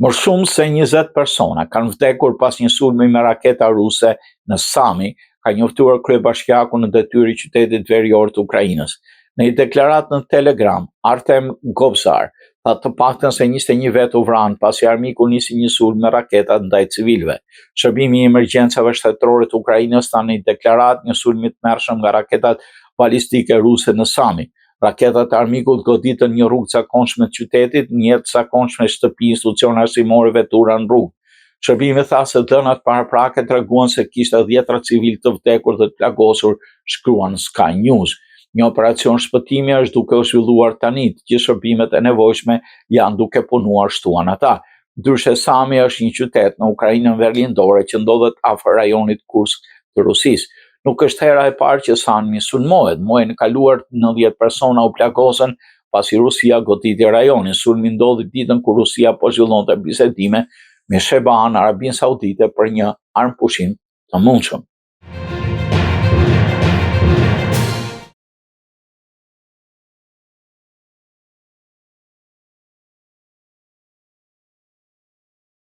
Më shumë se 20 persona kanë vdekur pas një sulmi me raketa ruse në Sami, ka njoftuar kryebashkiaku në detyrë i qytetit verior të Ukrainës. Në një deklaratë në Telegram, Artem Gobzar tha të paktën se 21 vet u vranë pasi armiku nisi një sulm me raketa ndaj civilëve. Shërbimi i emergjencave shtetërore të Ukrainës tha në një deklaratë një sulmi të mërshëm nga raketat balistike ruse në Sami. Raketat e armikut goditën një rrugë të zakonshme të qytetit, një jetë zakonshme shtëpi, institucione arsimore, vetura në rrugë. Shërbimi tha se dhënat paraprake treguan se kishte 10 civil të vdekur dhe të plagosur, shkruan Sky News. Një operacion shpëtimi është duke u zhvilluar tani, të gjithë shërbimet e nevojshme janë duke punuar, shtuan ata. Ndryshe Sami është një qytet në Ukrainën veriindore që ndodhet afër rajonit Kursk të Rusisë. Nuk është hera e parë që Sami sulmohet. Muajin e kaluar 90 persona u plagosën pasi Rusia goditi rajonin. Sulmi ndodhi ditën kur Rusia po zhvillonte bisedime me Shebahan, Arabinë Saudite për një armpushim të mundshëm.